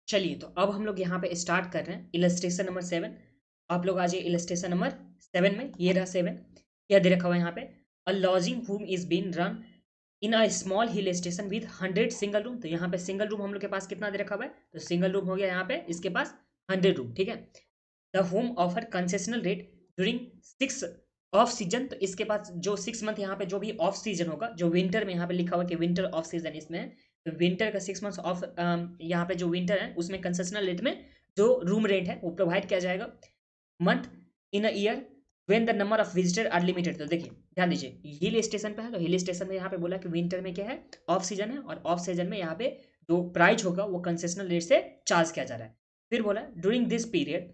चलिए तो अब हम लोग यहाँ पे स्टार्ट कर रहे हैं इलस्ट्रेशन नंबर 7। आप लोग आ जाइए इलस्ट्रेशन नंबर 7 में। ये रहा 7। क्या दे रखा हुआ है यहाँ पे? A lodging home is been run in a small hill station with 100 single room. तो यहाँ पे सिंगल रूम हम लोग के पास कितना दे रखा हुआ है? तो सिंगल रूम हो गया यहाँ पे इसके पास 100 रूम। ठीक है। The home offer concessional rate during 6 off season. तो इसके पास जो 6 मंथ यहाँ पे जो भी ऑफ सीजन होगा, जो विंटर में यहाँ पे लिखा हुआ कि विंटर ऑफ सीजन इसमें है, तो विंटर का 6 मंथ्स ऑफ यहाँ पे जो विंटर है उसमें कंसेशनल रेट में जो रूम रेंट है वो प्रोवाइड किया जाएगा। Month in a year when the number of visitor are limited. तो देखिए ध्यान दीजिए, हिल स्टेशन पे है तो हिल स्टेशन में यहाँ पे बोला कि विंटर में क्या है? ऑफ सीजन है, और ऑफ सीजन में यहाँ पे जो प्राइस होगा वो कंसेशनल रेट से चार्ज किया जा रहा है। फिर बोला during this period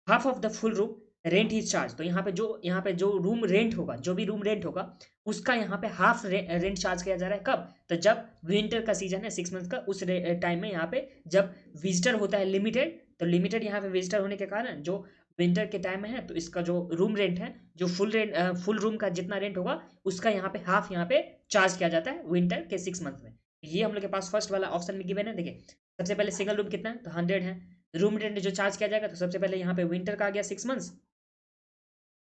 half of the full room rent is charge. तो यहाँ पे जो रूम रेंट होगा, जो भी रूम रेंट होगा उसका यहाँ पे हाफ रेंट चार्ज किया जा रहा है। कब? तो जब विंटर का सीजन है 6 मंथ का, उस टाइम में यहाँ पे जब विजिटर होता है लिमिटेड, तो लिमिटेड यहाँ पे विजिटर होने के कारण जो विंटर के टाइम में है तो इसका जो रूम रेंट है, जो फुल रूम का जितना रेंट होगा उसका यहाँ पे हाफ यहाँ पे चार्ज किया जाता है विंटर के 6 मंथ में। ये हम लोग के पास फर्स्ट वाला ऑप्शन में गिवन है। देखिए सबसे पहले सिंगल रूम कितना है? तो 100 है। रूम रेंट जो चार्ज किया जाएगा, तो सबसे पहले यहाँ पे विंटर का आ गया 6 मंथ्स,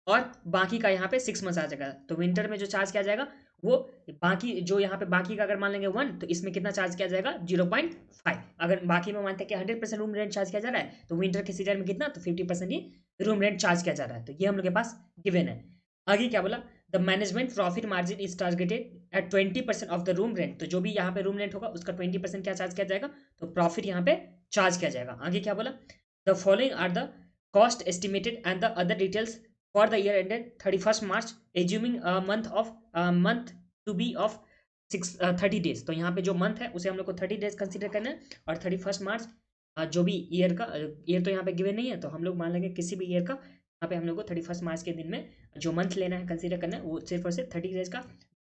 और बाकी का यहाँ पे 6 मंथ्स आ जाएगा। तो विंटर में जो चार्ज किया जाएगा वो बाकी जो यहाँ पे बाकी का अगर मान लेंगे 1, तो इसमें कितना चार्ज किया जाएगा? 0.5। अगर बाकी में मानते हैं कि 100% रूम रेंट चार्ज किया जा रहा है, तो विंटर के सीजन में कितना? तो 50% ही रूम रेंट चार्ज किया जा रहा है। तो ये हम लोग के पास गिवन है। आगे क्या बोला? The management profit margin is targeted eight 20% of the room rent. तो जो भी यहाँ पे रूम रेंट होगा उसका 20% क्या चार्ज किया जाएगा? तो प्रॉफिट यहाँ पे चार्ज किया जाएगा। आगे क्या बोला? The following are the cost estimated and the other details for the year ended 31st March, assuming a month to be of 30 days। तो यहाँ पे जो मंथ है उसे हम लोग को 30 डेज कंसीडर करना है, और 31st मार्च जो भी ईयर का ईयर तो यहाँ पे गिवन नहीं है, तो हम लोग मान लेंगे किसी भी ईयर का यहाँ पे हम लोग को 31st मार्च के दिन में जो मंथ लेना है कंसीडर करना है वो सिर्फ और सिर्फ 30 डेज का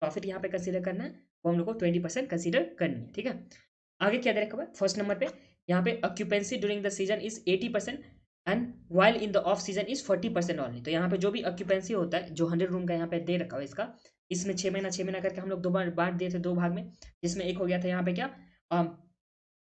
प्रॉफिट यहाँ पे कंसीडर करना है, वो हम लोग को 20% कंसीडर करनी है। ठीक है। आगे क्या दे रखा हुआ है? फर्स्ट नंबर पे यहाँ पे occupancy during the season is 80% and while in the off season is 40% only. तो यहाँ पे जो भी ऑक्यूपेंसी होता है, जो 100 रूम का यहाँ पे दे रखा है इसका, इसमें 6 महीना करके हम लोग दो बार बांट दिए थे, दो भाग में, जिसमें एक हो गया था यहाँ पे क्या,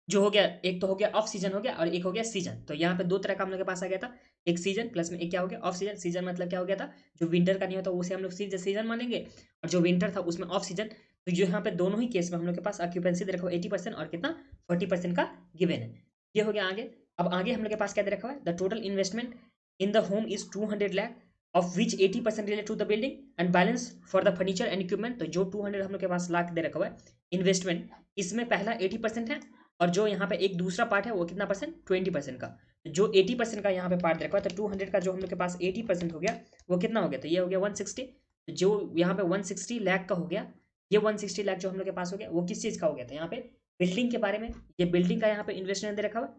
जो हो गया, एक तो हो गया ऑफ सीजन हो गया और एक हो गया सीजन। तो यहाँ पे दो तरह का हम लोग के पास आ गया था, एक सीजन प्लस में एक क्या हो गया? Off season. सीजन मतलब क्या हो गया था? जो विंटर का नहीं होता उसे हम लोग सीजन मानेंगे, और जो विंटर था उसमें ऑफ सीजन। तो जो यहाँ पे दोनों ही केस में हम लोग के पास ऑक्यूपेंसी दे रखा हुआ 80% और कितना? 40% का गिवन है। ये हो गया आगे। अब आगे हम लोग के पास क्या दे रखा हुआ है? The total investment in the home is 200 lakh, of which 80% related to the building and balance for the furniture and equipment. तो जो 200 हम लोग के पास लाख दे रखा हुआ है इन्वेस्टमेंट, इसमें पहला 80% है, और जो यहाँ पे एक दूसरा पार्ट है वो कितना परसेंट? 20% का। तो जो 80% का यहाँ पे पार्ट रखा है, तो 200 का जो हम लोग के पास 80% हो गया वो कितना हो गया? तो ये हो गया 160। तो जो यहाँ पे 160 लाख का हो गया, ये 160 लाख जो हम लोग के पास हो गया वो किस चीज़ का हो गया? तो यहाँ पे बिल्डिंग के बारे में, ये बिल्डिंग का यहाँ पे इन्वेस्टमेंट दे रखा हुआ।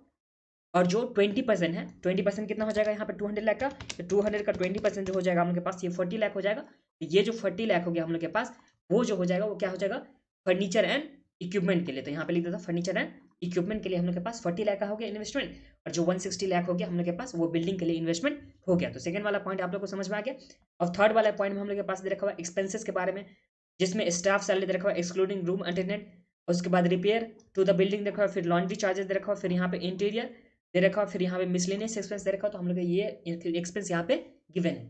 और जो 20% है, 20% कितना हो जाएगा यहाँ पे? 200 लाख का। तो 200 का 20% जो हो जाएगा हम लोग के पास, ये 40 लाख हो जाएगा। तो ये जो 40 लाख हो गया हम लोग के पास, वो जो हो जाएगा वो क्या हो जाएगा? फर्नीचर एंड इक्विपमेंट के लिए। तो यहाँ पे लिख देता फर्नीचर एंड इक्विपमेंट के लिए हम लोग के पास 40 लाख का हो गया इन्वेस्टमेंट, और जो 160 लाख हो गया हम लोग के पास वो बिल्डिंग के लिए इन्वेस्टमेंट हो गया। तो सेकंड वाला पॉइंट आप लोग को समझ में आ गया। और थर्ड वाला पॉइंट में हम लोग के पास दे रखा हुआ एक्सपेंसेस के बारे में, जिसमें स्टाफ सैलरी दे रखा हुआ एक्सक्लूडिंग रूम अटेंडेंट, उसके बाद रिपेयर टू द बिल्डिंग दे रखा हुआ, फिर लॉन्ड्री चार्जेस दे रखा हुआ, फिर यहाँ पे इंटीरियर दे रखा, फिर यहाँ पे मिसलेनियस एक्सपेंस दे रखा। तो हम लोग ये एक्सपेंस यहाँ पे गिवन है।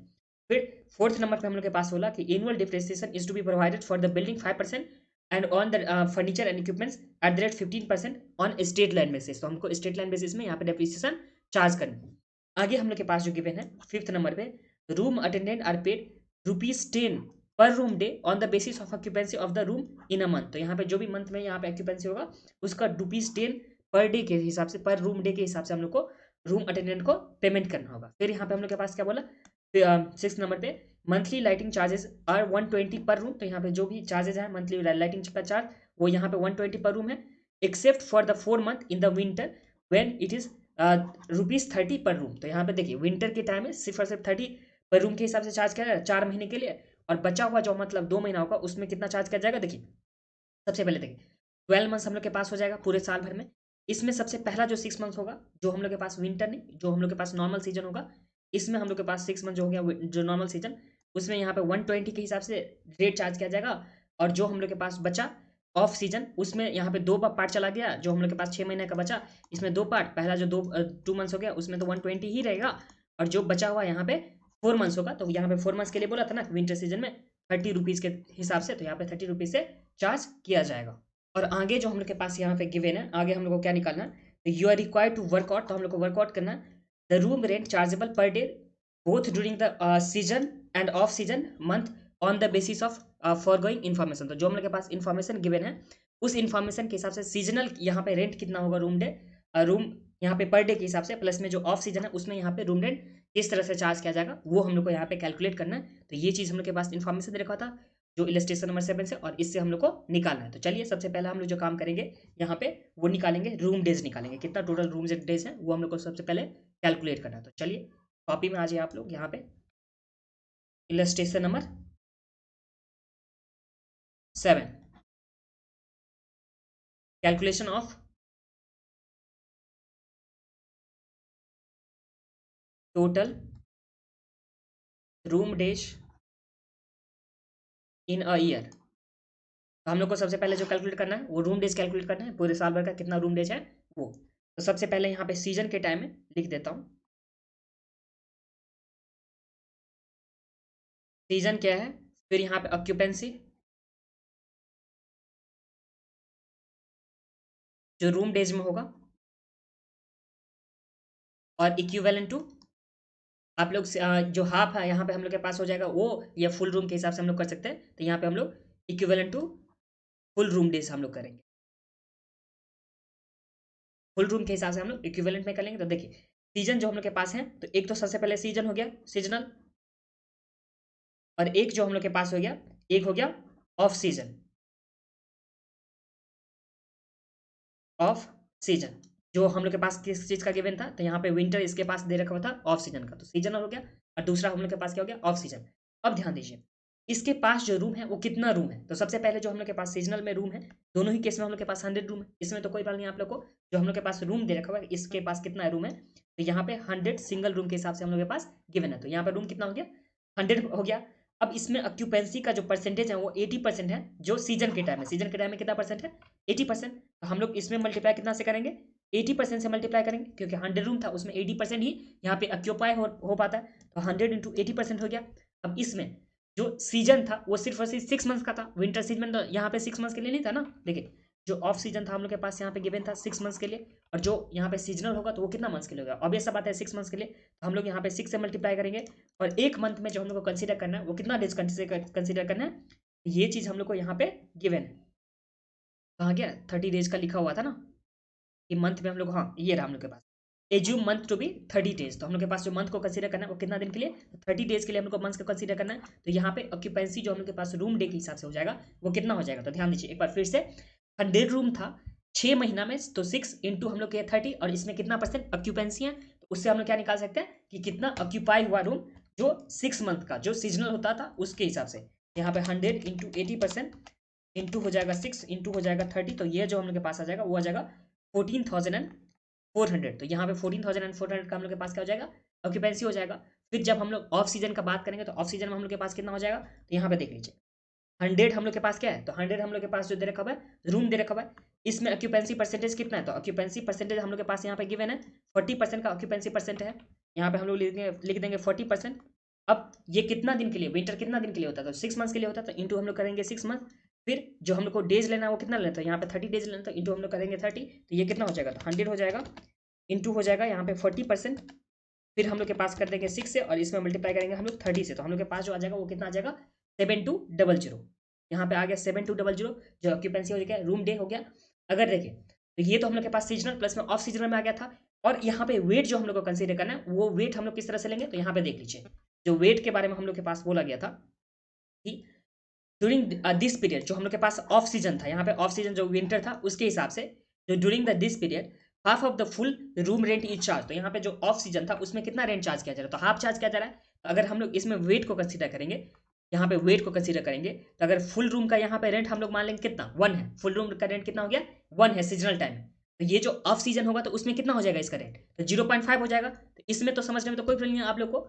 फिर फोर्थ नंबर पे हम लोग के पास बोला कि annual depreciation is to be provided for the building 5% and on the furniture and equipments at the rate 15% on straight line basis. तो हमको स्टेट लाइन बेसिस में यहाँ पे डिप्रिसिएशन चार्ज करनी। आगे हम लोग के पास जो गिवन है फिफ्थ नंबर पे, रूम अटेंडेंट आर पेड ₹10 पर room day on the basis of occupancy of the room in a month. तो यहाँ पे जो भी मंथ में यहाँ पे ऑक्यूपेंसी होगा उसका ₹10 पर डे के हिसाब से, पर रूम डे के हिसाब से हम लोग को रूम अटेंडेंट को पेमेंट करना होगा। फिर यहाँ पे हम लोग के पास क्या बोला? सिक्स नंबर पे, मंथली लाइटिंग चार्जेस आर 120 पर रूम। तो यहाँ पे जो भी चार्जेस है मंथली लाइटिंग का चार्ज, वो यहाँ पे 120 पर रूम है, except for the 4 month in the winter when it is ₹30 पर रूम। तो यहाँ पे देखिए विंटर के टाइम में सिर्फ और सिर्फ 30 पर रूम के हिसाब से चार्ज किया जाएगा 4 महीने के लिए, और बचा हुआ जो मतलब 2 महीना होगा उसमें कितना चार्ज किया जाएगा? देखिए सबसे पहले देखिए 12 मंथ्स हम लोग के पास हो जाएगा पूरे साल भर में। इसमें सबसे पहला जो 6 मंथ्स होगा, जो हम लोग के पास विंटर नहीं, जो हम लोग के पास नॉर्मल सीजन होगा, इसमें हम लोग के पास 6 मंथ जो हो गया जो नॉर्मल सीजन, उसमें यहाँ पे 120 के हिसाब से रेट चार्ज किया जाएगा। और जो हम लोग के पास बचा ऑफ सीजन, उसमें यहाँ पे दो पार्ट चला गया, जो हम लोग के पास 6 महीने का बचा, इसमें दो पार्ट, पहला जो 2 मंथ्स हो गया उसमें तो 120 ही रहेगा, और जो बचा हुआ यहाँ पे 4 मंथ्स होगा, तो यहाँ पे 4 मंथ्स के लिए बोला था ना विंटर सीजन में 30 रुपीज़ के हिसाब से, तो यहाँ पे 30 रुपीज़ से चार्ज किया जाएगा। और आगे जो हम लोग के पास यहाँ पे गिवन है, आगे हम लोग को क्या निकालना है, तो you are required to work out, तो हम लोग को वर्कआउट करना है the room rent chargeable per day both during the season and off season month on the basis of foregoing information. तो जो हम लोग के पास इन्फॉर्मेशन गिवन है उस इन्फॉर्मेशन के हिसाब से सीजनल यहाँ पे रेंट कितना होगा रूम यहाँ पे पर डे के हिसाब से, प्लस में जो ऑफ सीजन है उसमें यहाँ पे रूम रेंट किस तरह से चार्ज किया जाएगा वो हम लोग को यहाँ पे कैलकुलेट करना है। तो ये चीज़ हम लोग के पास इन्फॉर्मेशन दे रखा था जो इलस्ट्रेशन नंबर 7 से, और इससे हम लोग को निकालना है। तो चलिए सबसे पहले हम लोग जो काम करेंगे यहाँ पे वो निकालेंगे, रूम डेज निकालेंगे, कितना टोटल रूम डेज है वो हम लोग को सबसे पहले कैलकुलेट करना है। तो चलिए कॉपी में आ जाइए आप लोग, यहाँ पे illustration number 7, calculation of total room days in a year. तो हम लोग को सबसे पहले जो कैलकुलेट करना है वो रूम डेज कैलकुलेट करना है, पूरे साल भर का कितना रूम डेज है वो। तो सबसे पहले यहाँ पे सीजन के टाइम में लिख देता हूँ, सीजन क्या है, फिर यहाँ पे ऑक्यूपेंसी जो रूम डेज में होगा, और इक्विवेलेंट टू आप लोग जो हाफ है यहाँ पे हम लोग के पास हो जाएगा वो, या फुल रूम के हिसाब से हम लोग कर सकते हैं, तो यहाँ पे हम लोग equivalent to full room days हम लोग करेंगे, फुल रूम के हिसाब से हम लोग इक्विवेलेंट में कर लेंगे। तो देखिए सीजन जो हम लोग के पास है, तो एक तो सबसे पहले सीजन हो गया सीजनल, और एक जो हम लोग के पास हो गया, एक हो गया ऑफ सीजन, ऑफ सीजन जो हम लोग के पास किस चीज़ का गिवन था, तो यहाँ पे विंटर इसके पास दे रखा हुआ था ऑफ सीजन का, तो सीजनल हो गया, और दूसरा हम लोग के पास क्या हो गया ऑफ सीजन। अब ध्यान दीजिए इसके पास जो रूम है वो कितना रूम है, तो सबसे पहले जो हम लोग के पास सीजनल में रूम है, दोनों ही केस में हम लोग के पास 100 रूम है, इसमें तो कोई बात नहीं आप लोग को, जो हम लोग के पास रूम दे रखा हुआ है इसके पास कितना रूम है, तो यहाँ पे 100 सिंगल रूम के हिसाब से हम लोग के पास गिवन है, तो यहाँ पे रूम कितना हो गया 100 हो गया। अब इसमें ऑक्यूपेंसी का जो परसेंटेज है वो 80% है, जो सीजन के टाइम में, सीजन के टाइम में कितना परसेंट है 80%, तो हम लोग इसमें मल्टीप्लाई कितना से करेंगे 80% से मल्टीप्लाई करेंगे, क्योंकि 100 रूम था उसमें 80% ही यहाँ पे ऑक्यूपाई हो पाता है, तो 100 इंटू 80% हो गया। अब इसमें जो सीजन था वो सिर्फ और सिर्फ 6 मंथ्स का था, विंटर सीजन तो यहाँ पे 6 मंथ्स के लिए नहीं था ना, देखिए जो ऑफ सीजन था हम लोग के पास यहाँ पे गिवन था 6 मंथ्स के लिए, और जो यहाँ पे सीजनल होगा तो वो कितना मंथ्स के लिए होगा, ऑब्वियस सा बात है 6 मंथ्स के लिए, तो हम लोग यहाँ पे 6 से मल्टीप्लाई करेंगे, और एक मंथ में जो हम लोग को कंसीडर करना है वो कितना डेज कंसीडर करना है, ये चीज़ हम लोग को यहाँ पे गिवन है, कहाँ गया 30 डेज का लिखा हुआ था ना कि मंथ में हम लोग, हाँ ये रहा हम लोग के पास, assume month to be 30 days, तो हम लोग के पास जो मंथ को कंसीडर करना है वो कितना दिन के लिए, तो 30 डेज के लिए हम लोग को मंथ को कंसीडर करना है, तो यहाँ पे ऑक्यूपेंसी जो हम लोग के पास रूम डे के हिसाब से हो जाएगा वो कितना हो जाएगा, तो ध्यान दीजिए एक बार फिर से, 100 रूम था 6 महीना में, तो 6 इंटू हम लोग के 30, और इसमें कितना परसेंट ऑक्यूपेंसी है, तो उससे हम लोग क्या निकाल सकते हैं कि कितना ऑक्यूपाई हुआ रूम जो 6 मंथ का जो सीजनल होता था उसके हिसाब से, यहाँ पे 100 इंटू 80% इंटू हो जाएगा 6 इंटू हो जाएगा 30, तो ये जो हम लोग के पास आ जाएगा वो आ जाएगा 14,400, तो यहाँ पे 14,400 का हम लोग के पास क्या हो जाएगा ऑक्यूपेंसी हो जाएगा। फिर जब हम लोग ऑफ सीजन का बात करेंगे तो ऑफ सीजन में हम लोग के पास कितना हो जाएगा, तो यहाँ पे देख लीजिए 100 हम लोग के पास क्या है, तो 100 हम लोग के पास जो दे रखा हुआ है रूम दे रखा हुआ है, इसमें ऑक्यूपेंसी परसेंटेज कितना है, तो ऑक्यूपेंसी परसेंटेज हम लोग के पास यहाँ पे गिवन है 40% का ऑक्यूपेंसी परसेंट है, यहाँ पे हम लोग लिख देंगे 40%। अब ये कितना दिन के लिए, विंटर कितना दिन के लिए होता है, तो 6 मंथ्स के लिए होता है, तो इंटू हम लोग करेंगे 6 मंथ, फिर जो हम लोग को डेज लेना है वो कितना लेना है, यहाँ पे 30 डेज लेना, तो इंटू हम लोग करेंगे 30, तो ये कितना हो जाएगा, तो 100 हो जाएगा, इंटू हो जाएगा यहाँ पे 40%, फिर हम लोग के पास कर देंगे 6 से, और इसमें मल्टीप्लाई करेंगे हम लोग 30 से, तो हम लोग के पास जो आ जाएगा वो कितना आ जाएगा 7200, यहाँ पे आ गया 7200, जो ऑक्यूपेंसी हो गया रूम डे हो गया। अगर देखिए तो ये तो हम लोग के पास सीजनल प्लस में ऑफ सीजनल में आ गया था, और यहाँ पे वेट जो हम लोग को कंसीडर करना है वो वेट हम लोग किस तरह से लेंगे, तो यहाँ पे देख लीजिए जो वेट के बारे में हम लोग के पास बोला गया था कि ड्यूरिंग दिस पीरियड जो हम लोग के पास ऑफ सीजन था, यहाँ पे ऑफ सीजन जो विंटर था उसके हिसाब से, जो during the this period half of the full room rent is charge, तो यहाँ पे जो ऑफ सीजन था उसमें कितना रेंट चार्ज किया जा रहा है, तो हाफ चार्ज किया जा रहा है। तो अगर हम लोग इसमें वेट को कंसीडर करेंगे, यहाँ पे वेट को कंसीडर करेंगे, तो अगर फुल रूम का यहाँ पे रेंट हम लोग मान लेंगे कितना 1 है, फुल रूम का रेंट कितना हो गया 1 है सीजनल टाइम में, तो ये जो ऑफ सीजन होगा तो उसमें कितना हो जाएगा इसका रेंट, तो 0.5 हो जाएगा। तो इसमें तो समझने में तो कोई प्रॉब्लम नहीं है आप लोग को,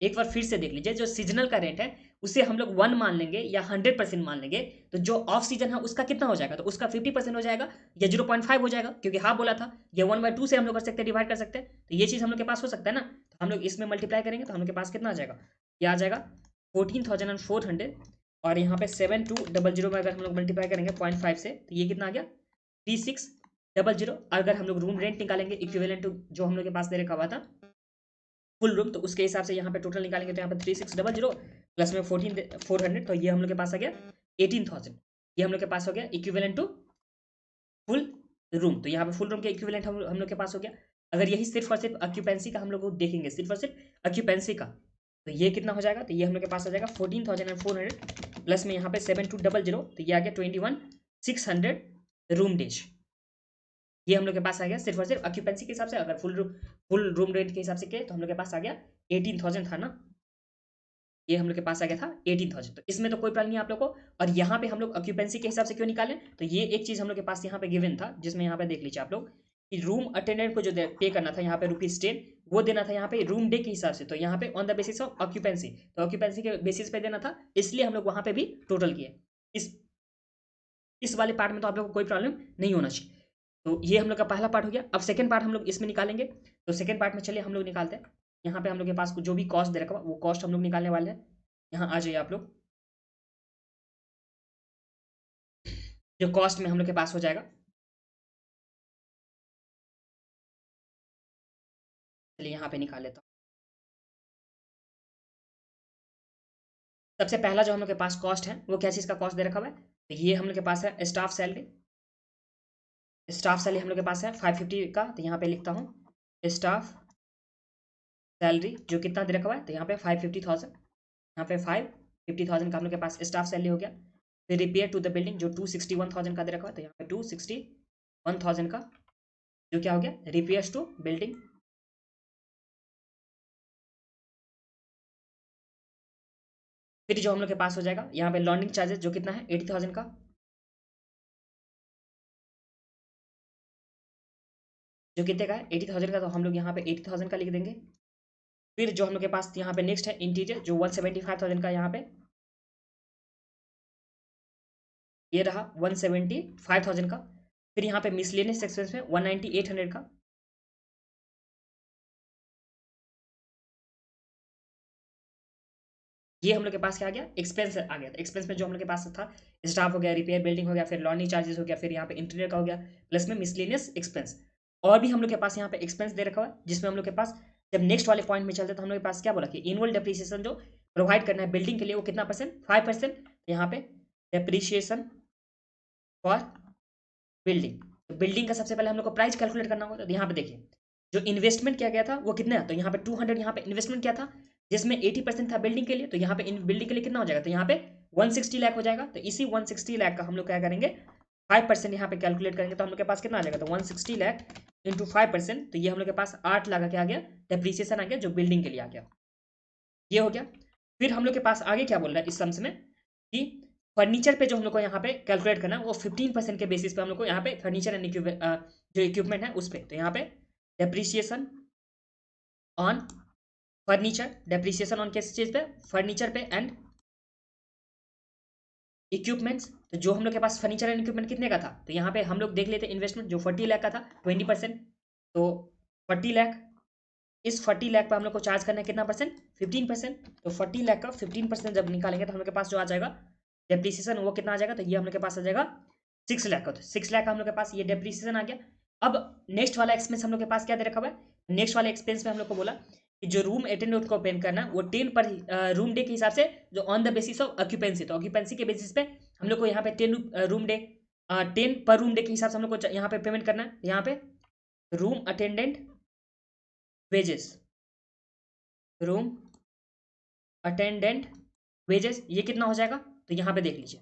एक बार फिर से देख लीजिए, जो सीजनल का रेंट है उसे हम लोग 1 मान लेंगे या 100% मान लेंगे, तो जो ऑफ सीजन है उसका कितना हो जाएगा, तो उसका 50% हो जाएगा या 0.5 हो जाएगा, क्योंकि हाफ बोला था। ये 1/2 से हम लोग कर सकते हैं, डिवाइड कर सकते हैं, तो ये चीज़ हम लोग के पास हो सकता है ना। तो हम लोग इसमें मल्टीप्लाई करेंगे तो हम लोग के पास कितना आ जाएगा, ये आ जाएगा 14,400, और यहाँ पे 7200 में अगर हम लोग मल्टीप्लाई करेंगे 0.5 से, तो ये कितना आ गया 3600। अगर हम लोग रूम रेंट निकालेंगे इक्विवेलेंट टू जो हम लोग के पास दे रखा हुआ था फुल रूम, तो उसके हिसाब से यहाँ पे टोटल निकालेंगे, तो यहाँ पे 3600 प्लस में 14400, तो ये हम लोग के पास आ गया 18,000। ये हम लोग के पास हो गया इक्विवेलेंट टू फुल रूम। तो यहाँ पे फुल रूम के इक्विवेलेंट हम लोग के पास हो गया। अगर यही सिर्फ और सिर्फ ऑक्यूपेंसी का हम लोग देखेंगे, सिर्फ और सिर्फ ऑक्यूपेंसी का, तो ये कितना हो जाएगा, तो ये हम लोग के पास आ जाएगा 14,400 प्लस में यहाँ पे 7200, तो ये आ गया 21,600 रूम डेज। ये हम लोग के पास आ गया सिर्फ और सिर्फ ऑक्यूपेंसी के हिसाब से। अगर फुल रूम रेंट के हिसाब से किए तो हम लोग के पास आ गया 18,000 था ना, ये हम लोग के पास आ गया था 18,000। तो इसमें तो कोई प्रॉब्लम नहीं आप लोग को। और यहाँ पे हम लोग ऑक्यूपेंसी के हिसाब से क्यों निकालें, तो ये एक चीज़ हम लोग के पास यहाँ पे गिवन था, जिसमें यहाँ पे देख लीजिए आप लोग कि रूम अटेंडेंट को जो पे करना था यहाँ पे ₹10, वो देना था यहाँ पे रूम डे के हिसाब से, तो यहाँ पे on the basis of occupancy, तो ऑक्यूपेंसी के बेसिस पे देना था, इसलिए हम लोग वहाँ पे भी टोटल किए। इस वाले पार्ट में तो आप लोग को कोई प्रॉब्लम नहीं होना चाहिए। तो ये हम लोग का पहला पार्ट हो गया। अब सेकंड पार्ट हम लोग इसमें निकालेंगे, तो सेकंड पार्ट में चलिए हम लोग निकालते हैं। यहाँ पे हम लोग के पास जो भी कॉस्ट दे रखा वो कॉस्ट हम लोग निकालने वाले हैं। यहाँ आ जाइए आप लोग, जो कॉस्ट में हम लोग के पास हो जाएगा, चलिए यहाँ पे निकाल लेता हूँ। सबसे पहला जो हम लोग के पास कॉस्ट है वो क्या चीज़ का कॉस्ट दे रखा हुआ है, तो ये हम लोग के पास है स्टाफ सैलरी। स्टाफ सैलरी हम लोग के पास है 550 का, तो यहाँ पे लिखता हूँ स्टाफ सैलरी जो कितना दे रखा हुआ है, तो यहाँ पे 550,000, यहाँ पे 550,000 का हम लोग के पास स्टाफ सैलरी हो गया। फिर रिपेयर टू द बिल्डिंग जो 261,000 का दे रखा हुआ है, तो यहाँ पे 261,000 का जो क्या हो गया रिपेयर्स टू बिल्डिंग। फिर जो हम लोग के पास हो जाएगा यहाँ पे लॉन्ड्रिंग चार्जेस जो कितना है 80,000 का, जो कितने का है 80,000 का, तो हम लोग यहाँ पे 80,000 का लिख देंगे। फिर जो हम लोग के पास यहाँ पे नेक्स्ट है इंटीरियर जो 175,000 का, यहाँ पे ये रहा 175,000 का। फिर यहाँ पे मिसलेनियस एक्सपेंस में 198,800 का। ये हम लोग के पास क्या आ गया एक्सपेंस आ गया। एक्सपेंस में जो हम लोग के पास था स्टाफ हो गया, रिपेयर बिल्डिंग हो गया, फिर लॉन्ड्री चार्जेस हो गया, फिर यहाँ पे इंटीरियर का हो गया, प्लस में मिसलेनियस एक्सपेंस। और भी हम लोग के पास यहाँ पे एक्सपेंस दे रखा हुआ है, जिसमें हम लोग के पास जब नेक्स्ट वाले पॉइंट में चलते तो हम लोग के पास क्या बोला कि एनुअल डेप्रिसिएशन जो प्रोवाइड करना है बिल्डिंग के लिए वो कितना परसेंट 5%। यहाँ पे डेप्रिसिएशन फॉर बिल्डिंग, तो बिल्डिंग का सबसे पहले हम लोग को प्राइस कैलकुलेट करना होगा। तो यहाँ पे देखिए जो इन्वेस्टमेंट किया गया था वो कितना है, तो यहाँ पे 200 यहाँ पे इन्वेस्टमेंट किया था, जिसमें 80% था बिल्डिंग के लिए, तो यहाँ पे इन बिल्डिंग के लिए कितना हो जाएगा, तो यहाँ पे 160 लाख हो जाएगा। तो इसी 160 लाख का हम लोग क्या करेंगे 5% यहाँ पे कैलकुलेट करेंगे, तो हम लोग के पास कितना आ जाएगा, तो 160 लाख इंटू 5%, तो ये हम लोग के पास 8 लाख क्या आ गया डेप्रिसिएशन आ गया जो बिल्डिंग के लिए आ गया। ये हो गया। फिर हम लोग के पास आगे क्या बोल रहा है इस सम्स में कि फर्नीचर पे जो हम लोग को यहाँ पे कैलकुलेट करना है वो 15% के बेसिस पे हम लोग को यहाँ पे फर्नीचर एंड जो इक्विपमेंट है उस पर, तो यहाँ पे depreciation on furniture, depreciation on किस चीज़ पे फर्नीचर पे एंड इक्विपमेंट्स। तो जो हम लोग के पास फर्नीचर एंड इक्विपमेंट कितने का था, तो यहाँ पे हम लोग देख लेते इन्वेस्टमेंट जो 40 लाख का था 20%, तो 40 लाख, इस 40 लाख पर हम लोग को चार्ज करना है कितना परसेंट 15%। तो 40 लाख का 15% जब निकालेंगे तो हम लोग के पास जो आ जाएगा डेप्रिसिएशन वो कितना आ जाएगा, तो ये हम लोग के पास आ जाएगा 6 लाख का। तो 6 लाख का हम लोग के पास ये डेप्रिसिएशन आ गया। अब नेक्स्ट वाला एक्सपेंस हम लोग के पास क्या दे रखा हुआ है, नेक्स्ट वाले एक्सपेंस में हम लोग को बोला कि जो रूम अटेंडेंट को पेन करना है वो 10 पर रूम डे के हिसाब से जो on the basis of occupancy, तो ऑक्यूपेंसी के बेसिस पे हम लोग को यहाँ पे 10 रूम डे 10 पर रूम डे के हिसाब से हम लोग को यहाँ पे पेमेंट करना है। यहाँ पे room attendant wages, room attendant wages ये कितना हो जाएगा, तो यहाँ पे देख लीजिए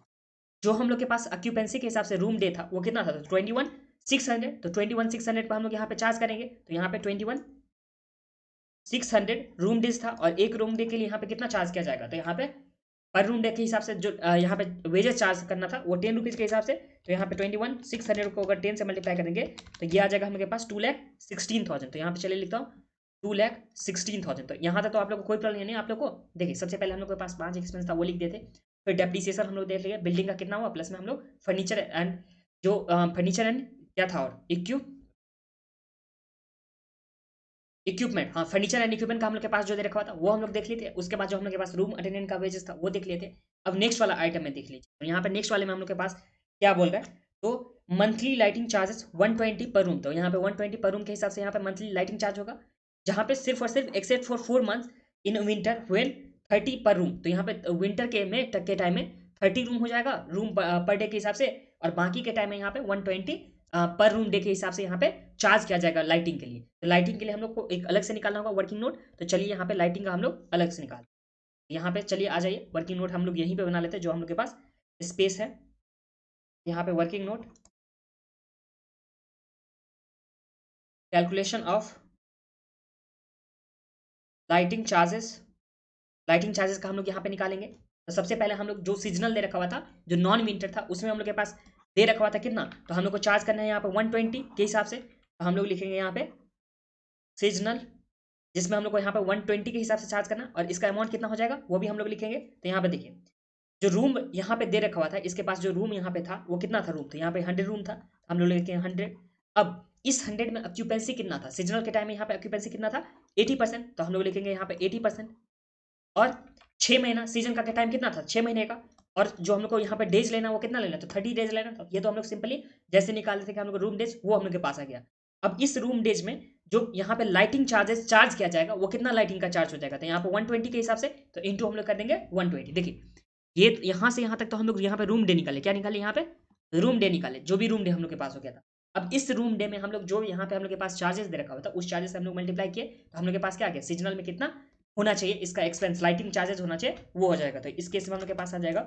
जो हम लोग के पास ऑक्यूपेंसी के हिसाब से रूम डे था वो कितना था, तो 21,600, तो 21,600 पर हम लोग यहाँ पे चार्ज करेंगे, तो यहाँ पे 21,600 रूम डेज था, और एक रूम डे के लिए यहाँ पे कितना चार्ज किया जाएगा, तो यहाँ पे पर रूम डे के हिसाब से जो यहाँ पे वेजेस चार्ज करना था वो 10 रुपीज़ के हिसाब से, तो यहाँ पे 21,600 को अगर 10 से मल्टीप्लाई करेंगे तो ये आ जाएगा हम लोग के पास 2,16,000। तो यहाँ पे चलिए लिखता हूँ 2,16,000। तो यहाँ तक तो आप लोग को कोई प्रॉब्लम नहीं है। आप लोग को देखिए, सबसे पहले हम लोग के पास 5 एक्सपेंस था वो लिख देते। फिर डेप्रिसिएशन हम लोग देख लिए, बिल्डिंग का कितना हुआ, प्लस में हम लोग फर्नीचर एंड जो फर्नीचर एंड क्या था और इक्विपमेंट, हाँ फर्नीचर एंड इक्विपमेंट का हम लोग के पास जो दे रखा था वो हम लोग देख लिए थे। उसके बाद जो हम लोग के पास रूम अटेंडेंट का वेजेस था वो देख लिए थे। अब नेक्स्ट वाला आइटम में देख लीजिए, तो यहाँ पे नेक्स्ट वाले में हम लोग के पास क्या बोल रहा है, तो मंथली लाइटिंग चार्जेस 120 पर रूम। तो यहाँ पे 120 पर रूम के हिसाब से यहाँ पे मंथली लाइटिंग चार्ज होगा, जहाँ पे सिर्फ और सिर्फ except for 4 months in winter when 30 पर रूम। तो यहाँ पे विंटर के टाइम में 30 रूम हो जाएगा रूम पर डे के हिसाब से, और बाकी के टाइम में यहाँ पे 120 पर रूम डे के हिसाब से यहाँ पे चार्ज किया जाएगा लाइटिंग के लिए। तो लाइटिंग के लिए हम लोग को एक अलग से निकालना होगा वर्किंग नोट। तो चलिए यहाँ पे लाइटिंग का हम लोग अलग से निकाल, यहाँ पे चलिए आ जाइए, वर्किंग नोट हम लोग यहीं पे बना लेते हैं जो हम लोग के पास स्पेस है। यहाँ पे working note, calculation of lighting charges, lighting charges का हम लोग यहाँ पे निकालेंगे। तो सबसे पहले हम लोग जो सीजनल दे रखा हुआ था, जो नॉन विंटर था, उसमें हम लोग के पास दे रखा हुआ था कितना, तो हम लोग को चार्ज करना है यहाँ पे 120 के हिसाब से। तो हम लोग लिखेंगे यहाँ पे सीजनल, जिसमें हम लोग को यहाँ पे 120 के हिसाब से चार्ज करना, और इसका अमाउंट कितना हो जाएगा वो भी हम लोग लिखेंगे। तो यहाँ पे देखिए, जो रूम यहाँ पे दे रखा हुआ था, इसके पास जो रूम यहाँ पे था वो कितना था रूम, तो यहाँ पे 100 रूम था, हम लोग लिखेंगे 100। अब इस 100 में ऑक्यूपेंसी कितना था, सीजनल के टाइम में यहाँ पे ऑक्यूपेंसी कितना था 80%, तो हम लोग लिखेंगे यहाँ पे 80%। और 6 महीना सीजन का टाइम कितना था 6 महीने का, और जो हम लोग को यहाँ पे डेज लेना वो कितना लेना, तो 30 डेज लेना था। ये तो हम लोग सिंपली जैसे निकाले थे कि हम लोग रूम डेज, वो हम लोग के पास आ गया। अब इस रूम डेज में जो यहाँ पे लाइटिंग चार्जेस चार्ज किया जाएगा वो कितना लाइटिंग का चार्ज हो जाएगा, तो यहाँ पे 120 के हिसाब से, तो इंटू हम लोग कर देंगे 120। देखिए ये यहाँ से यहाँ तक तो हम लोग यहाँ पे रूम डे निकाले, क्या निकाले यहाँ पे रूम डे निकाले, जो भी रूम डे हम लोग के पास हो गया था। अब इस रूम डे में हम लोग जो यहाँ पे हम लोग के पास चार्जेस दे रखा हुआ था, उस चार्जेस से हम लोग मल्टीप्लाई किए, तो हम लोग के पास क्या आ गया, सीजनल में कितना होना चाहिए इसका एक्सपेंस, लाइटिंग चार्जेस होना चाहिए वो हो जाएगा। तो इस केस में हम लोग के पास आ जाएगा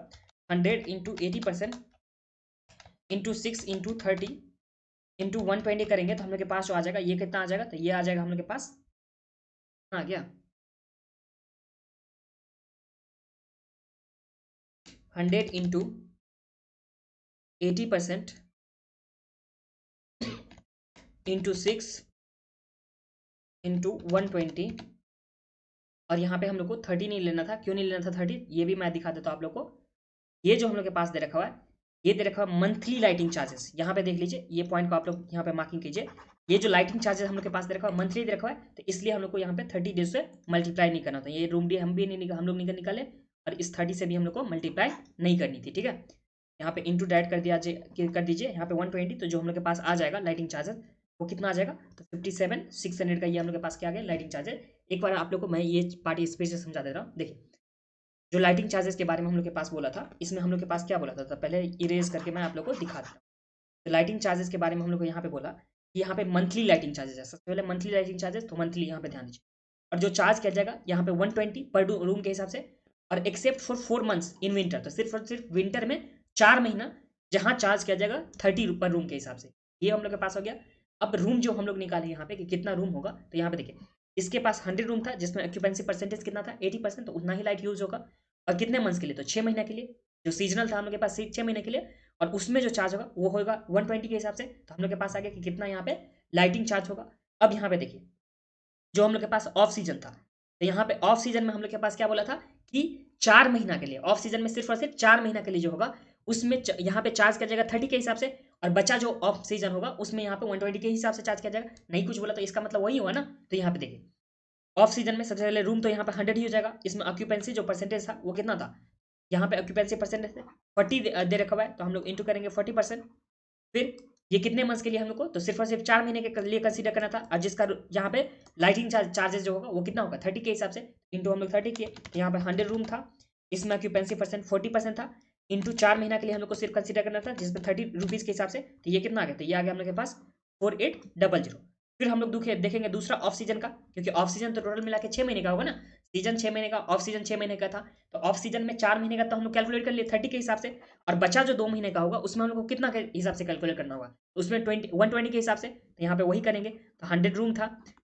100 इंटू 80% इंटू 6 इंटू 30 इंटू 120 करेंगे, तो हम लोग के पास जो आ जाएगा ये कितना आ जाएगा, तो ये आ जाएगा हम लोग के पास आ गया 100 इंटू 80% इंटू 6 इंटू 120। और यहाँ पे हम लोग को 30 नहीं लेना था, क्यों नहीं लेना था 30, ये भी मैं दिखा देता हूँ आप लोग को। ये जो हम लोग के पास दे रखा हुआ है, ये दे रखा हुआ मंथली लाइटिंग चार्जेस, यहाँ पे देख लीजिए, ये पॉइंट को आप लोग यहाँ पे मार्किंग कीजिए। ये जो लाइटिंग चार्जेस हम लोग के पास दे रखा हुआ मंथली दे रखा हुआ है, तो इसलिए हम लोग को यहाँ पे 30 डेज से मल्टीप्लाई नहीं करना था। ये रूम डे हम भी नहीं हम लोग नहीं निकाले, और इस 30 से भी हम लोग को मल्टीप्लाई नहीं करनी थी, ठीक है। यहाँ पे इंटू डायरेक्ट कर दीजिए यहाँ पे 120, तो जो हम लोग के पास आ जाएगा लाइटिंग चार्जेस वो कितना आ जाएगा, तो 57,600 का ये हम लोग के पास क्या आ गया लाइटिंग चार्जेस। एक बार आप लोग को मैं ये पार्ट स्पेस से समझा दे रहा हूँ। देखिए जो लाइटिंग चार्जेस के बारे में हम लोग के पास बोला था, इसमें हम लोग के पास क्या बोला था, तो पहले इरेज करके मैं आप लोग को दिखा देता हूँ। तो लाइटिंग चार्जेस के बारे में हम लोग को यहाँ पे बोला कि यहाँ पे मंथली लाइटिंग चार्जेस है। सबसे पहले मंथली लाइटिंग चार्जेस, तो मंथली यहाँ पे ध्यान दीजिए, और जो चार्ज किया जाएगा यहाँ पे 120 पर रूम के हिसाब से, और except for 4 months in winter, तो सिर्फ और सिर्फ विंटर में 4 महीना जहाँ चार्ज किया जाएगा 30 पर रूम के हिसाब से। ये हम लोग के पास हो गया। अब रूम जो हम लोग निकाले यहाँ पे कि कितना रूम होगा, तो यहाँ पे देखिए इसके पास 100 रूम था, जिसमें ऑक्यूपेंसी परसेंटेज कितना था 80%, तो उतना ही लाइट यूज होगा। और कितने मंथ्स के लिए, तो 6 महीने के लिए, जो सीजनल था हम लोग के पास 6 महीने के लिए, और उसमें जो चार्ज होगा वो होगा 120 के हिसाब से। तो हम लोग के पास आ गया कि कितना यहाँ पे लाइटिंग चार्ज होगा। अब यहाँ पे देखिए जो हम लोग के पास ऑफ सीजन था, तो यहाँ पे ऑफ सीजन में हम लोग के पास क्या बोला था कि 4 महीना के लिए, ऑफ सीजन में सिर्फ और सिर्फ 4 महीना के लिए जो होगा उसमें यहाँ पे चार्ज किया जाएगा 30 के हिसाब से, और बचा जो ऑफ सीजन होगा उसमें यहाँ पे 120 के हिसाब से चार्ज किया जाएगा। नहीं कुछ बोला तो इसका मतलब वही हुआ ना। तो यहाँ पे देखिए ऑफ सीजन में सबसे पहले रूम तो यहाँ पे 100 ही हो जाएगा, इसमें ऑक्यूपेंसी जो परसेंटेज था वो कितना था, यहाँ पे ऑक्यूपेंसी परसेंटेज 40 दे रखा हुआ है, तो हम लोग इंटू करेंगे 40%। फिर ये कितने मंथ्स के लिए हम लोग को, तो सिर्फ और सिर्फ 4 महीने के लिए कंसीडर करना था, और जिसका यहाँ पे लाइटिंग चार्जेस जो होगा वो कितना होगा 30 के हिसाब से, इंटू हम लोग 30 किए। यहाँ पे 100 रूम था, इसमें ऑक्यूपेंसी परसेंट 40% था, इंटू 4 महीना के लिए हम लोग को सिर्फ कंसीडर करना था, जिसमें 30 रुपीज़ के हिसाब से। तो ये कितना आ गया, तो ये आ गया हम लोग के पास 4800। फिर हम लोग देखेंगे दूसरा ऑफ सीजन का, क्योंकि ऑफ सीजन तो टोटल मिला के 6 महीने का होगा ना, सीजन 6 महीने का, ऑफ सीजन 6 महीने का था। तो ऑफ सीजन में 4 महीने का तो हम लोग कैलकुलेट कर लिए 30 के हिसाब से, और बचा जो 2 महीने का होगा उसमें हम लोग को कितना के हिसाब से कैलकुलेट करना होगा, उसमें 120 के हिसाब से। तो यहाँ पे वही करेंगे, तो 100 रूम था,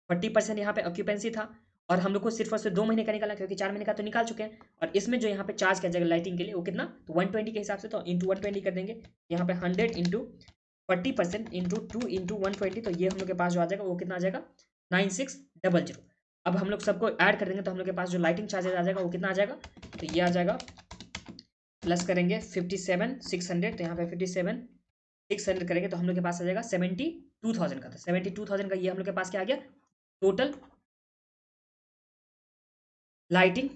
40% यहाँ पे ऑक्यूपेंसी था, और हम लोग को सिर्फ और सिर्फ 2 महीने का निकाला, क्योंकि 4 महीने का तो निकाल चुके हैं। और इसमें जो यहाँ पे चार्ज किया जाएगा लाइटिंग के लिए वो कितना, तो 120 के हिसाब से, तो इंटू 120 कर देंगे। यहाँ पे 100 इंटू 40% इंटू 2 इंटू 120, तो ये हम लोग के पास जो आ जाएगा वो कितना आ जाएगा 9600। अब हम लोग सबको ऐड कर देंगे तो हम लोग के पास जो लाइटिंग चार्जेस आ जाएगा वो कितना आ जाएगा, तो ये आ जाएगा प्लस करेंगे 57,600, तो यहाँ पे 57,600 करेंगे तो हम लोग के पास आ जाएगा 72,000 का। तो 72,000 का ये हम लोग के पास क्या आ गया, टोटल लाइटिंग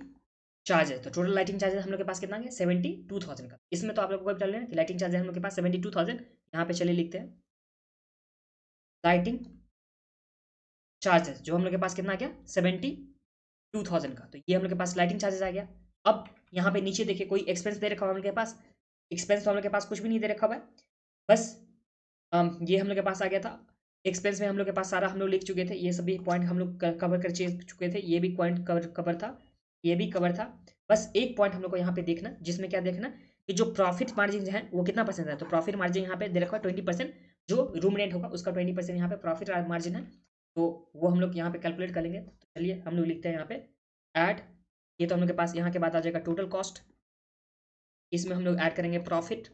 चार्जेस। तो टोटल लाइटिंग चार्जेस हम लोग के पास कितना आ गया, 72,000 का। इसमें तो आप लोग को भी डाल लेना कि लाइटिंग चार्जेस हम लोग के पास 72,000, यहाँ पे चलिए लिखते हैं लाइटिंग चार्जेस जो हम लोग के पास कितना आ गया, 72,000 का। तो ये हम लोग के पास लाइटिंग चार्जेस आ गया। अब यहाँ पे नीचे देखिए कोई एक्सपेंस दे रखा हुआ हम लोग के पास, एक्सपेंस तो हम लोग के पास कुछ भी नहीं दे रखा हुआ है, बस ये हम लोग के पास आ गया था। एक्सपेंस में हम लोग के पास सारा हम लोग लिख चुके थे, ये सभी पॉइंट हम लोग कवर कर चुके थे, ये भी पॉइंट कवर था, ये भी कवर था। बस एक पॉइंट हम लोग को यहाँ पे देखना, जिसमें क्या देखना कि जो प्रॉफिट मार्जिन है वो कितना परसेंट है। तो प्रॉफिट मार्जिन यहाँ पे दे रखा है 20%, जो रूम रेंट होगा उसका 20% यहाँ पे प्रॉफिट मार्जिन है, तो वो हम लोग यहाँ पे कैलकुलेट कर लेंगे। तो चलिए हम लोग लिखते हैं यहाँ पे ऐड, ये तो हम लोग के पास यहाँ के बाद आ जाएगा टोटल कॉस्ट, इसमें हम लोग ऐड करेंगे प्रॉफिट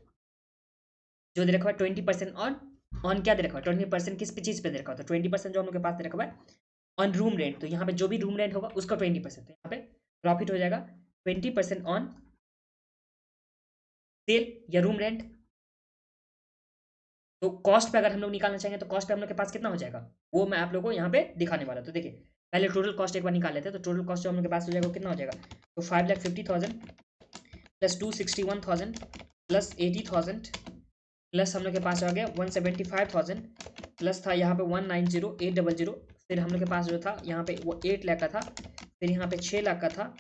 जो दे रखा है 20% ऑन क्या दे रखा है, 20% किस चीज़ पे दे रखा है, तो 20% जो हम लोग के पास दे रखा है ऑन रूम रेंट। तो यहाँ पे जो भी रूम रेंट होगा उसका 20%, तो यहाँ पे प्रॉफिट हो जाएगा 20% ऑन सेल या रूम रेंट। तो कॉस्ट पे अगर हम लोग निकालना चाहेंगे तो कॉस्ट पे हम लोग के पास कितना हो जाएगा, वो मैं आप लोगों को यहाँ पे दिखाने वाला। तो देखिए पहले टोटल कॉस्ट एक बार निकाल लेते हैं। तो टोटल कॉस्ट जो हम लोग के पास हो जाएगा वो कितना हो जाएगा, तो 5,50,000 प्लस 261,000 प्लस 80,000 प्लस हम लोग के पास आ गया 175,000 प्लस था यहाँ पे 190,800, फिर हम लोग के पास जो था यहाँ पे वो 8 लाख का था, फिर यहाँ पे 6 लाख का था,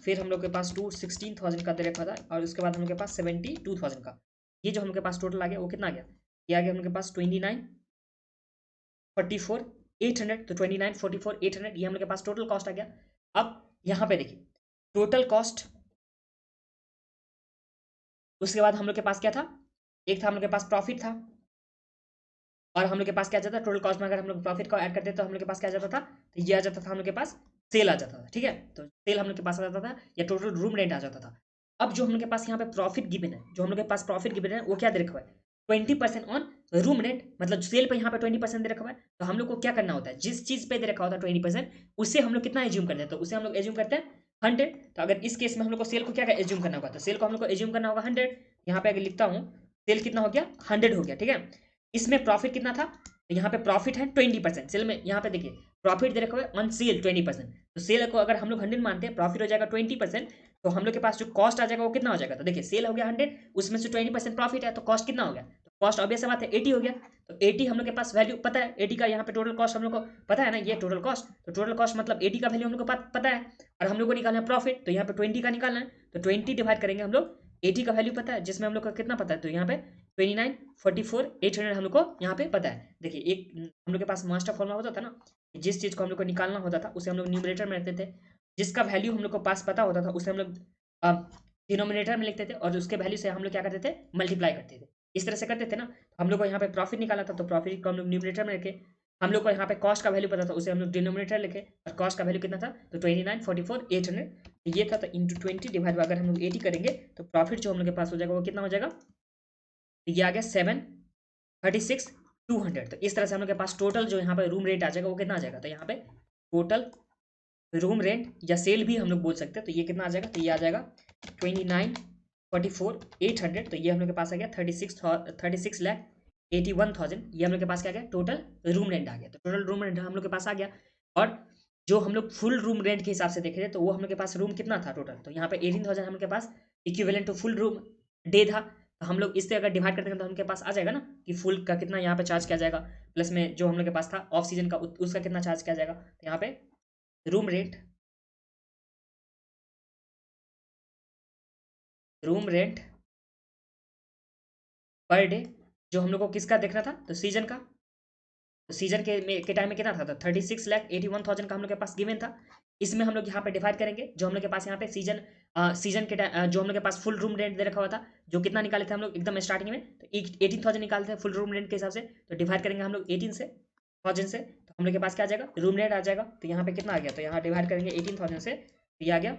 फिर हम लोग के पास 216,000 का दे रखा था, और उसके बाद हम लोग के पास 72,000 का। ये जो हम लोग के पास टोटल आ गया वो कितना आ गया, ये आ गया हम लोग के पास 29,44,800। तो 29,44,800 ये हम लोग के पास टोटल कॉस्ट आ गया। अब यहाँ पे देखिए टोटल कॉस्ट, उसके बाद हम लोग के पास क्या था, एक था हम लोग के पास प्रॉफिट था, और हम लोग के पास क्या जाता था टोटल कॉस्ट में, अगर हम लोग प्रॉफिट को ऐड करते तो हम लोग के पास क्या जाता था, तो ये आ जाता था हम लोग के पास सेल आ जाता था। ठीक है, तो सेल हम लोग के पास आ जाता था या टोटल रूम रेंट आ जाता था। अब जो हम लोग के पास यहाँ पे प्रॉफिट गिवन है, जो हम लोग के पास प्रॉफिट गिवन है वो क्या दे रखा हुआ है, 20% ऑन रूम रेंट, मतलब सेल पे यहाँ पे 20% दे रखा हुआ है। तो हम लोग को क्या करना होता है, जिस चीज पे दे रखा होता है 20%, उससे हम लोग कितना एज्यूम करते हैं, तो उसे हम लोग एज्यूम करते हैं 100। तो अगर इस केस में हम लोग को सेल को क्या एज्यूम करना होगा, तो सेल को हम लोग को एज्यूम करना होगा 100। यहाँ पे अगर लिखता हूँ सेल कितना हो गया, 100 हो गया। ठीक है, इसमें प्रॉफिट कितना था, तो यहाँ पे प्रॉफिट है 20%, सेल में यहाँ पे देखिए प्रॉफिट दे रखा हुआ है ऑन सेल 20%। तो सेल को अगर हम लोग 100 मानते हैं, प्रॉफिट हो जाएगा 20%, तो हम लोग के पास जो कॉस्ट आ जाएगा वो कितना हो जाएगा, तो देखिए सेल हो गया 100, उसमें से 20% प्रॉफिट है, तो कॉस्ट कितना हो गया, तो कॉस्ट ऑब्वियस बात है 80 हो गया। तो 80 हम लोग के पास वैल्यू पता है, 80 का यहाँ पे टोटल कॉस्ट हम लोग को पता है ना, ये टोटल कॉस्ट, तो टोटल कॉस्ट मतलब 80 का वैल्यू हम लोग को पता है, और हम लोग को निकालना है प्रॉफिट, तो यहाँ पे 20 का निकालना है, तो 20 डिवाइड करेंगे हम लोग 80 का वैल्यू पता है, जिसमें हम लोग का कितना पता है, तो यहाँ पे 29,44,800 हम लोग को यहाँ पे पता है। देखिए एक हम लोग के पास मास्टर फॉर्मूला होता था ना, जिस चीज़ को हम लोग को निकालना होता था उसे हम लोग न्यूमरेटर में रखते थे, जिसका वैल्यू हम लोग को पास पता होता था उसे हम लोग डिनोमिनेटर में लिखते थे, और उसके वैल्यू से हम लोग क्या करते थे, मल्टीप्लाई करते थे। इस तरह से करते थे ना। तो हम लोग को यहाँ पे प्रॉफिट निकाला था, तो प्रॉफिट को हम लोग न्यूमरेटर में रखे, हम लोग को यहाँ पे कॉस्ट का वैल्यू पता था उसे हम लोग डिनोमिनेटर लिखे, और कॉस्ट का वैल्यू कितना था, तो 29,44,800 ये था। तो इंटू 20 डिवाइड अगर हम लोग 80 करेंगे तो प्रॉफिट जो हम लोग के पास हो जाएगा वो कितना हो जाएगा, ये आ गया 736,200। तो इस तरह से हम लोग के पास टोटल जो यहाँ पे रूम रेट आ जाएगा वो कितना आ जाएगा, तो यहाँ पे टोटल रूम रेंट या सेल भी हम लोग बोल सकते हैं, तो ये कितना आ जाएगा, तो ये आ जाएगा 29,44,800। तो ये हम लोग के पास आ गया 36,81,000। ये हम लोग के पास क्या आ गया, टोटल रूम रेंट आ गया। तो टोटल रूम रेंट हम लोग के पास आ गया। और जो हम लोग फुल रूम रेंट के हिसाब से देख रहे थे, तो वो हम लोग के पास रूम कितना था टोटल, तो यहाँ पे 18,000 हम लोग के पास equivalent to full room day था। तो हम लोग इससे अगर डिवाइड करते हैं तो हम के पास आ जाएगा ना कि फुल का कितना यहाँ पे चार्ज किया जाएगा, प्लस में जो हम लोग के पास था ऑफ सीजन का उसका कितना चार्ज किया जाएगा। तो यहाँ पे रूम रेंट पर डे जो हम लोग को किसका देखना था, तो सीजन का। तो सीजन के टाइम में कितना था, तो 36,81,000 का हम लोग के पास गिवन था। इसमें हम लोग यहाँ पे डिवाइड करेंगे जो हम लोग के पास यहाँ पे सीजन के टाइम जो हम लोग के पास फुल रूम रेंट दे रखा हुआ था, जो कितना निकाले थे हम लोग एकदम स्टार्टिंग में, तो 18,000 निकालते हैं फुल रूम रेंट के हिसाब से। तो डिवाइड करेंगे हम लोग 18,000 से, तो हम लोग के पास क्या आ जाएगा, रूम रेंट आ जाएगा। तो यहाँ पे कितना आ गया, तो यहाँ डिवाइड करेंगे 18,000 से, तो ये आ गया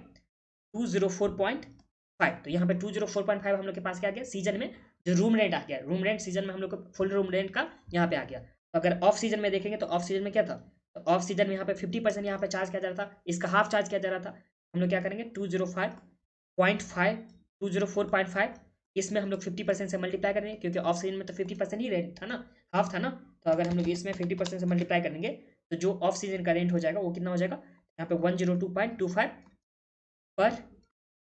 204.5। तो यहाँ पे 204.5 हम लोग के पास क्या आ गया, सीजन में जो रूम रेंट आ गया, रूम रेंट सीजन में हम लोग को फुल रूम रेंट का यहाँ पे आ गया। तो अगर ऑफ सीजन में देखेंगे तो ऑफ सीजन में क्या था, तो ऑफ सीजन में यहाँ पे 50% यहाँ पे चार्ज किया जा रहा था, इसका हाफ चार्ज किया जा रहा था। हम लोग क्या करेंगे 205.5 204.5 इसमें हम लोग 50% से मल्टीप्लाई करेंगे, क्योंकि ऑफ सीजन में तो 50% ही रेंट था ना, हाफ था ना। तो अगर हम लोग इसमें 50% से मल्टीप्लाई करेंगे तो जो ऑफ सीजन का रेंट हो जाएगा वो कितना हो जाएगा, यहाँ पे 102.25 पर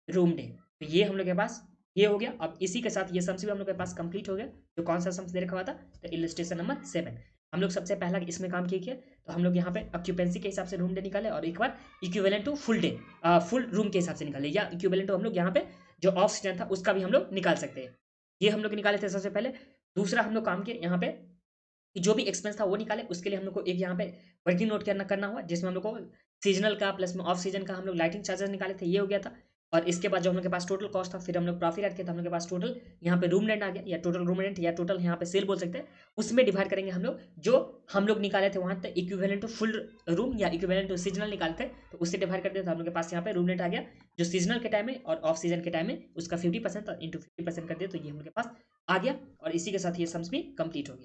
रूम डे। तो ये हम लोग के पास ये हो गया। अब इसी के साथ ये सम्स भी हम लोग के पास कंप्लीट हो गया। जो कौन सा सम्स दे रखा हुआ था, तो इलस्ट्रेशन नंबर 7 हम लोग सबसे पहला इसमें काम किया। तो हम लोग यहाँ पे ऑक्यूपेंसी के हिसाब से रूम डे निकाले और एक बार equivalent to full day full room के हिसाब से निकाले, या इक्विवेलेंट टू हम लोग यहाँ पे जो ऑफ सीजन था उसका भी हम लोग निकाल सकते हैं। ये हम लोग निकाले थे सबसे पहले। दूसरा हम लोग काम किए यहाँ पे कि जो भी एक्सपेंस था वो निकाले, उसके लिए हम लोग को एक यहाँ पे वर्किंग नोट करना हुआ, जिसमें हम लोग को सीजनल का प्लस में ऑफ सीजन का हम लोग लाइटिंग चार्जेस निकाले थे, ये हो गया था। और इसके बाद जो हम लोग के पास टोटल कॉस्ट था, फिर हम लोग प्रॉफिट ऐड किया था, हम लोग के पास टोटल यहाँ पे रूम रेंट आ गया, या टोटल रूम रेंट या टोटल यहाँ पे सेल बोल सकते हैं। उसमें डिवाइड करेंगे हम लोग जो हम लोग निकाले थे वहाँ तक इक्विवेलेंट टू फुल रूम या इक्विवेलेंट टू सीजनल निकाले थे, तो उससे डिवाइड कर दिया था। हम लोग के पास यहाँ पे रूम रेंट आ गया जो सीजनल के टाइम में और ऑफ सीजन के टाइम में उसका 50% इंटू 50% कर दिया, तो ये हम लोग के पास आ गया। और इसी के साथ ये सम्स भी कंप्लीट हो गया।